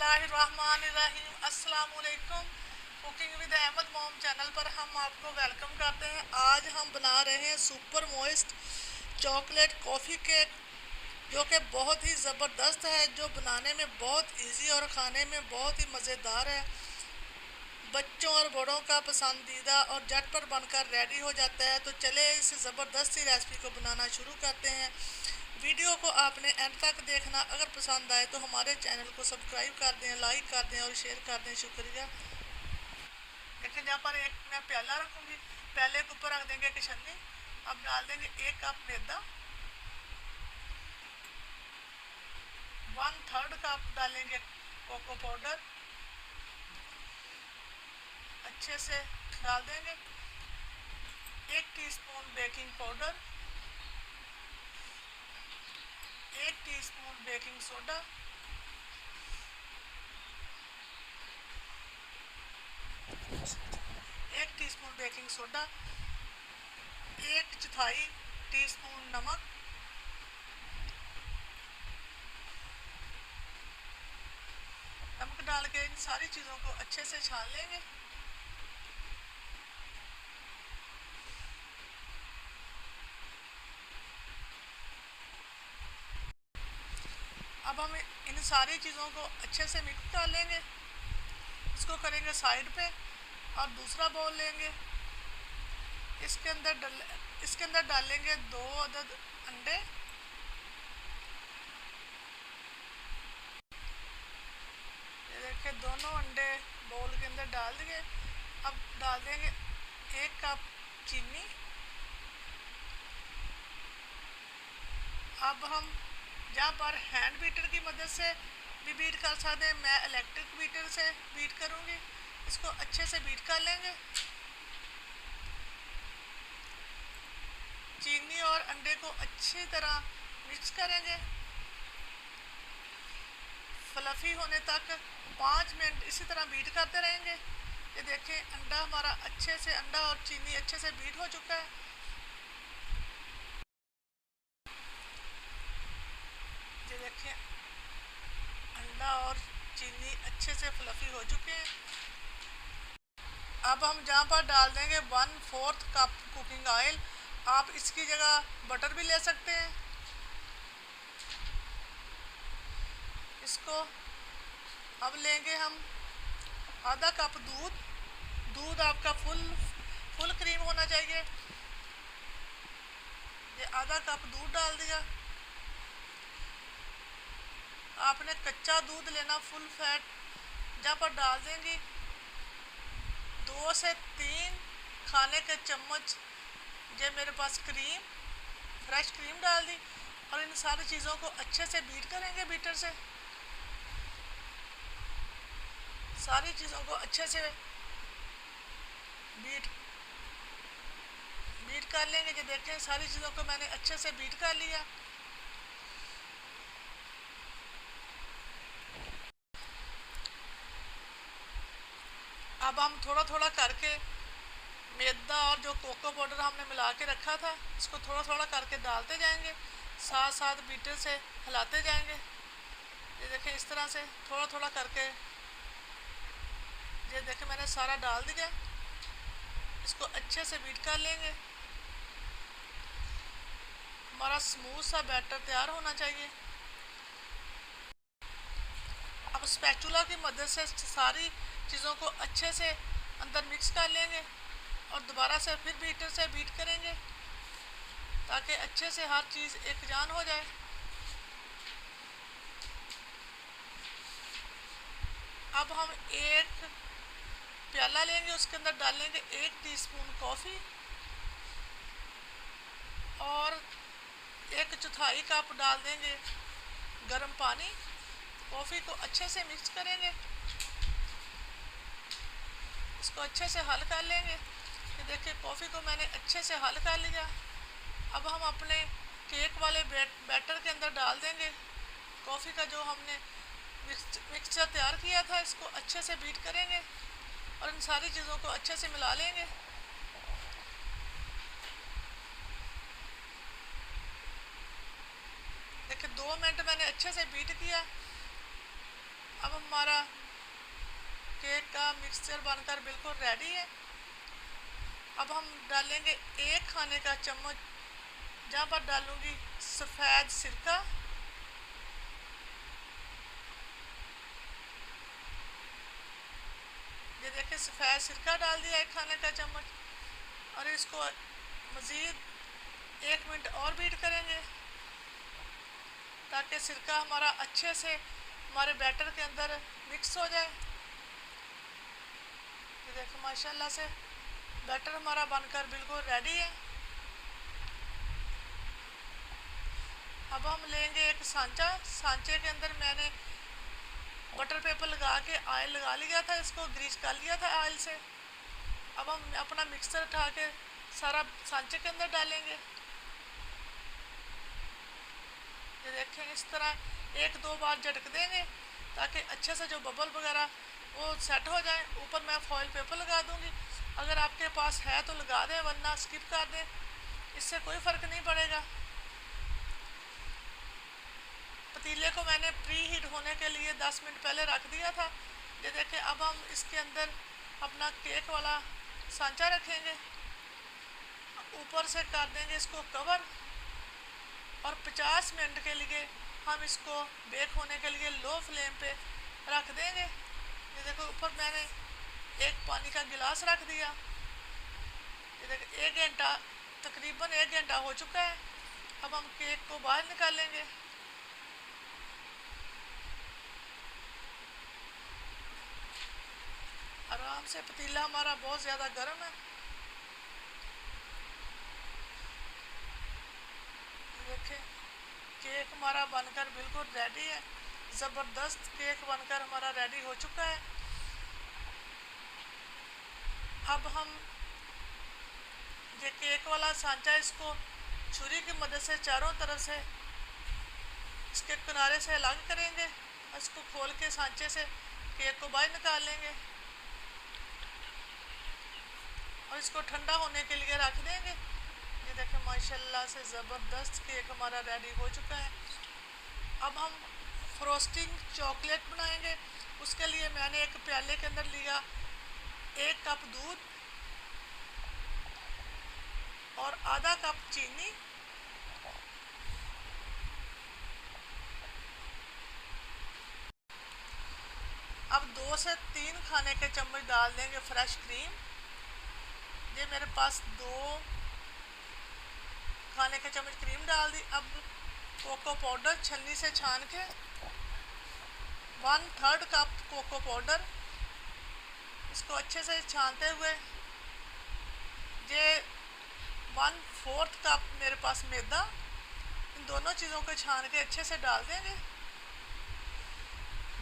बिस्मिल्लाहिर्रहमानिर्रहीम। अस्सलाम वालेकुम। कुकिंग विद अहमद मोम चैनल पर हम आपको वेलकम करते हैं। आज हम बना रहे हैं super moist chocolate coffee cake, जो कि बहुत ही ज़बरदस्त है, जो बनाने में बहुत इजी और ख़ाने में बहुत ही मज़ेदार है। बच्चों और बड़ों का पसंदीदा और झटपट बनकर रेडी हो जाता है। तो चले इस ज़बरदस्त सी रेसिपी को बनाना शुरू करते हैं। वीडियो को आपने एंड तक देखना। अगर पसंद आए तो हमारे चैनल को सब्सक्राइब कर दें, लाइक कर दें और शेयर कर दें। शुक्रिया। देखिए, यहाँ पर एक मैं प्याला रखूँगी, प्याले के ऊपर रख देंगे एक छन्नी। अब डाल देंगे 1 कप मैदा, 1/3 कप डालेंगे कोको पाउडर, अच्छे से डाल देंगे। 1 teaspoon baking powder, 1 teaspoon baking soda, 1 teaspoon baking soda, 1/4 teaspoon नमक, नमक डाल के इन सारी चीज़ों को अच्छे से छान लेंगे। अब हम इन सारी चीज़ों को अच्छे से मिक्स कर लेंगे। इसको करेंगे साइड पे और दूसरा बाउल लेंगे। इसके अंदर डालेंगे 2 अदद अंडे। ये देखिए, दोनों अंडे बाउल के अंदर डाल दिए। अब डाल देंगे 1 कप चीनी। अब हम जहाँ पर हैंड बीटर की मदद से भी बीट कर सकते हैं, मैं इलेक्ट्रिक बीटर से बीट करूँगी। इसको अच्छे से बीट कर लेंगे। चीनी और अंडे को अच्छी तरह मिक्स करेंगे, फ्लफी होने तक 5 मिनट इसी तरह बीट करते रहेंगे। ये देखें, अंडा और चीनी अच्छे से बीट हो चुका है। ये देखें, अंडा और चीनी अच्छे से फ्लफी हो चुके हैं। अब हम जहाँ पर डाल देंगे 1/4 कप कुकिंग ऑयल। आप इसकी जगह बटर भी ले सकते हैं। इसको अब लेंगे हम आधा कप दूध। दूध आपका फुल क्रीम होना चाहिए। ये आधा कप दूध डाल दिया। आपने कच्चा दूध लेना, फुल फैट। जहाँ पर डाल देंगी 2 से 3 खाने के चम्मच, ये मेरे पास फ्रेश क्रीम डाल दी। और इन सारी चीज़ों को अच्छे से बीट करेंगे बीटर से। सारी चीज़ों को अच्छे से बीट कर लेंगे। ये देखें, सारी चीज़ों को मैंने अच्छे से बीट कर लिया। अब हम थोड़ा थोड़ा करके मैदा और जो कोको पाउडर हमने मिला के रखा था, इसको थोड़ा थोड़ा करके डालते जाएंगे, साथ साथ बीटर से हिलाते जाएंगे। ये देखें, इस तरह से थोड़ा थोड़ा करके, ये देखें मैंने सारा डाल दिया। इसको अच्छे से बीट कर लेंगे। हमारा स्मूथ सा बैटर तैयार होना चाहिए। अब स्पैचुला की मदद से सारी चीज़ों को अच्छे से अंदर मिक्स कर लेंगे और दोबारा से फिर बीटर से बीट करेंगे, ताकि अच्छे से हर चीज़ एक जान हो जाए। अब हम एक प्याला लेंगे, उसके अंदर डालेंगे 1 टीस्पून कॉफ़ी और 1/4 कप डाल देंगे गर्म पानी। कॉफ़ी को अच्छे से मिक्स करेंगे, इसको अच्छे से हल कर लेंगे। ये देखिए, कॉफ़ी को मैंने अच्छे से हल कर लिया। अब हम अपने केक वाले बैटर के अंदर डाल देंगे कॉफ़ी का जो हमने मिक्सचर तैयार किया था। इसको अच्छे से बीट करेंगे और इन सारी चीज़ों को अच्छे से मिला लेंगे। देखिए, 2 मिनट मैंने अच्छे से बीट किया। अब हमारा केक का मिक्सचर बनकर बिल्कुल रेडी है। अब हम डालेंगे 1 खाने का चम्मच, जहाँ पर डालूंगी सफ़ेद सिरका। ये देखिए सफ़ेद सिरका डाल दिया 1 खाने का चम्मच, और इसको मज़ीद 1 मिनट और बीट करेंगे ताकि सिरका हमारा अच्छे से हमारे बैटर के अंदर मिक्स हो जाए। ये देखो माशाल्लाह से बैटर हमारा बनकर बिल्कुल रेडी है। अब हम लेंगे एक सांचा, सांचे के अंदर मैंने बटर पेपर लगा के ऑयल लगा लिया था, इसको ग्रीस कर लिया था ऑयल से। अब हम अपना मिक्सर उठा के सारा सांचे के अंदर डालेंगे। ये देखें इस तरह 1-2 बार झटक देंगे ताकि अच्छे से जो बबल वगैरह वो सेट हो जाए। ऊपर मैं फॉइल पेपर लगा दूंगी, अगर आपके पास है तो लगा दें, वरना स्किप कर दें, इससे कोई फ़र्क नहीं पड़ेगा। पतीले को मैंने प्री हीट होने के लिए 10 मिनट पहले रख दिया था। ये देखें अब हम इसके अंदर अपना केक वाला सांचा रखेंगे, ऊपर से कर देंगे इसको कवर, और 50 मिनट के लिए हम इसको बेक होने के लिए लो फ्लेम पे रख देंगे। ये देखो ऊपर मैंने एक पानी का गिलास रख दिया। ये देखो 1 घंटा, तकरीबन 1 घंटा हो चुका है। अब हम केक को बाहर निकालेंगे। आराम से, पतीला हमारा बहुत ज़्यादा गर्म है। देखें केक हमारा बनकर बिल्कुल रेडी है, ज़बरदस्त केक बनकर हमारा रेडी हो चुका है। अब हम ये केक वाला सांचा, इसको छुरी की मदद से चारों तरफ से इसके किनारे से अलग करेंगे, इसको खोल के सांचे से केक को बाहर निकाल लेंगे और इसको ठंडा होने के लिए रख देंगे। ये देखें माशाल्लाह से ज़बरदस्त केक हमारा रेडी हो चुका है। अब हम फ्रोस्टिंग चॉकलेट बनाएंगे। उसके लिए मैंने एक प्याले के अंदर लिया 1 कप दूध और आधा कप चीनी। अब 2 से 3 खाने के चम्मच डाल देंगे फ्रेश क्रीम। ये मेरे पास 2 खाने के चम्मच क्रीम डाल दी। अब कोको पाउडर छन्नी से छान के 1/3 कप कोको पाउडर, इसको अच्छे से छानते हुए ये 1/4 कप मेरे पास मैदा, इन दोनों चीज़ों को छान के अच्छे से डाल देंगे।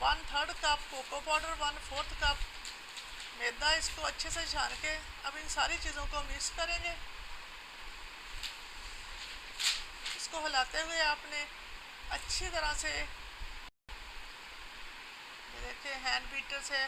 1/3 कप कोको पाउडर, 1/4 कप मैदा, इसको अच्छे से छान के अब इन सारी चीज़ों को मिक्स करेंगे। इसको हिलाते हुए आपने अच्छी तरह से, देखिए हैंड बीटर से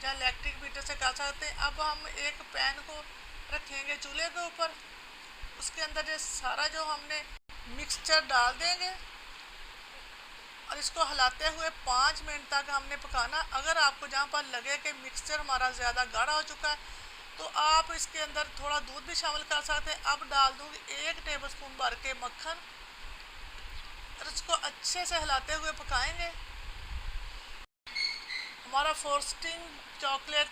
या इलेक्ट्रिक बीटर से कर सकते हैं। अब हम एक पैन को रखेंगे चूल्हे के ऊपर, उसके अंदर ये सारा जो हमने मिक्सचर डाल देंगे और इसको हिलाते हुए 5 मिनट तक हमने पकाना। अगर आपको जहाँ पर लगे कि मिक्सचर हमारा ज़्यादा गाढ़ा हो चुका है तो आप इसके अंदर थोड़ा दूध भी शामिल कर सकते हैं। अब डाल दूँगी 1 टेबलस्पून भर के मक्खन और इसको अच्छे से हिलाते हुए पकाएंगे। हमारा फ्रोस्टिंग चॉकलेट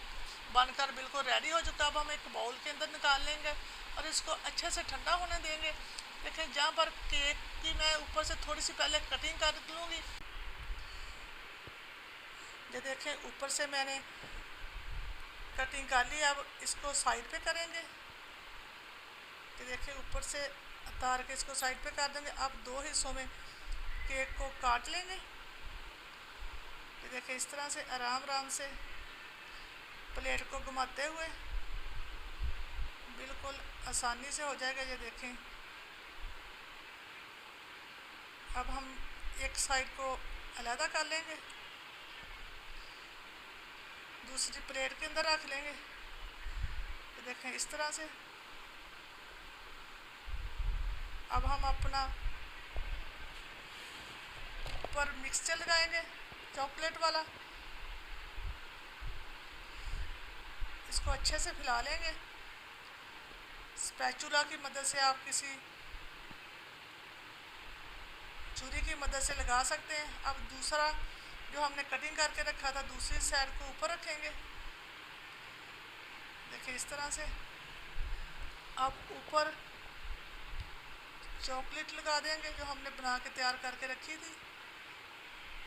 बनकर बिल्कुल रेडी हो चुका है। अब हम एक बाउल के अंदर निकाल लेंगे और इसको अच्छे से ठंडा होने देंगे। देखें जहाँ पर केक की मैं ऊपर से थोड़ी सी पहले कटिंग कर लूँगी। ये देखें ऊपर से मैंने कटिंग कर ली। अब इसको साइड पे करेंगे। ये देखें ऊपर से उतार के इसको साइड पे कर देंगे। अब 2 हिस्सों में केक को काट लेंगे। ये देखें इस तरह से आराम आराम से प्लेट को घुमाते हुए बिल्कुल आसानी से हो जाएगा। ये देखें अब हम एक साइड को अलग कर लेंगे, दूसरी प्लेट के अंदर रख लेंगे। ये देखें इस तरह से। अब हम अपना ऊपर मिक्सचर लगाएंगे। चॉकलेट वाला। इसको अच्छे से फैला लेंगे। स्पैचुला की मदद से आप किसी छुरी की मदद से लगा सकते हैं। अब दूसरा जो हमने कटिंग करके रखा था दूसरी साइड को ऊपर रखेंगे। देखिए इस तरह से। अब ऊपर चॉकलेट लगा देंगे जो हमने बना के तैयार करके रखी थी।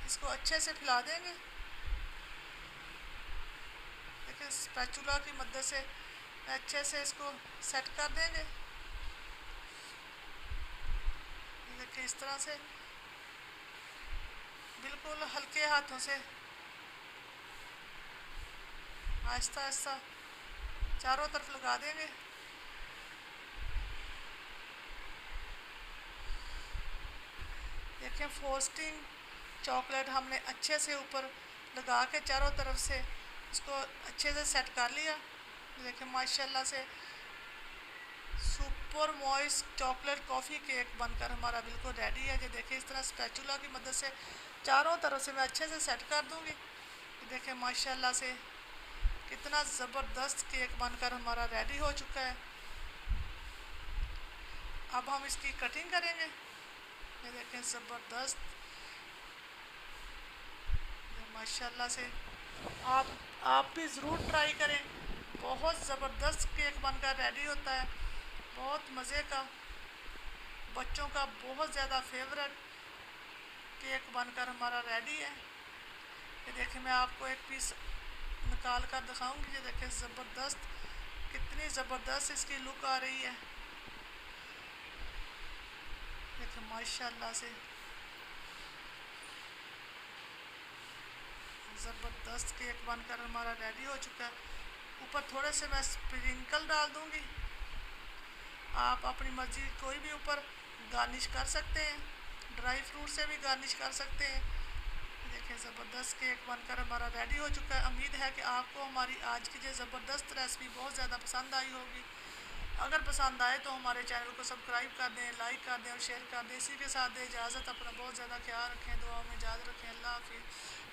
इसको अच्छे से फैला देंगे। देखिए स्पैचुला की मदद से अच्छे से इसको सेट कर देंगे। देखिए इस तरह से बिल्कुल हल्के हाथों से आहिस्ता आहिस्ता चारों तरफ लगा देंगे। देखें फ्रोस्टिंग चॉकलेट हमने अच्छे से ऊपर लगा के चारों तरफ से इसको अच्छे से सेट कर लिया। देखें माशाल्लाह से super moist chocolate coffee cake बनकर हमारा बिल्कुल रेडी है। जो देखिए इस तरह स्पैचुला की मदद से चारों तरफ से मैं अच्छे से सेट कर दूंगी। देखें माशाल्लाह से कितना ज़बरदस्त केक बनकर हमारा रेडी हो चुका है। अब हम इसकी कटिंग करेंगे। ये देखें ज़बरदस्त माशाल्लाह से आप भी ज़रूर ट्राई करें। बहुत ज़बरदस्त केक बनकर रेडी होता है। बहुत मज़े का, बच्चों का बहुत ज़्यादा फेवरेट केक बनकर हमारा रेडी है। ये देखिए मैं आपको एक पीस निकाल कर दिखाऊंगी। ये देखिए ज़बरदस्त, कितनी ज़बरदस्त इसकी लुक आ रही है। देखिए माशाल्लाह से ज़बरदस्त केक बनकर हमारा रेडी हो चुका है। ऊपर थोड़े से मैं स्प्रिंकल डाल दूंगी। आप अपनी मर्ज़ी कोई भी ऊपर गार्निश कर सकते हैं। ड्राई फ्रूट से भी गार्निश कर सकते हैं। देखिए ज़बरदस्त केक बनकर हमारा रेडी हो चुका है। उम्मीद है कि आपको हमारी आज की ये ज़बरदस्त रेसिपी बहुत ज़्यादा पसंद आई होगी। अगर पसंद आए तो हमारे चैनल को सब्सक्राइब कर दें, लाइक कर दें और शेयर कर दें। इसी के साथ इजाज़त। अपना बहुत ज़्यादा ख्याल रखें, दुआओं में याद रखें। अल्लाह हाफिज़।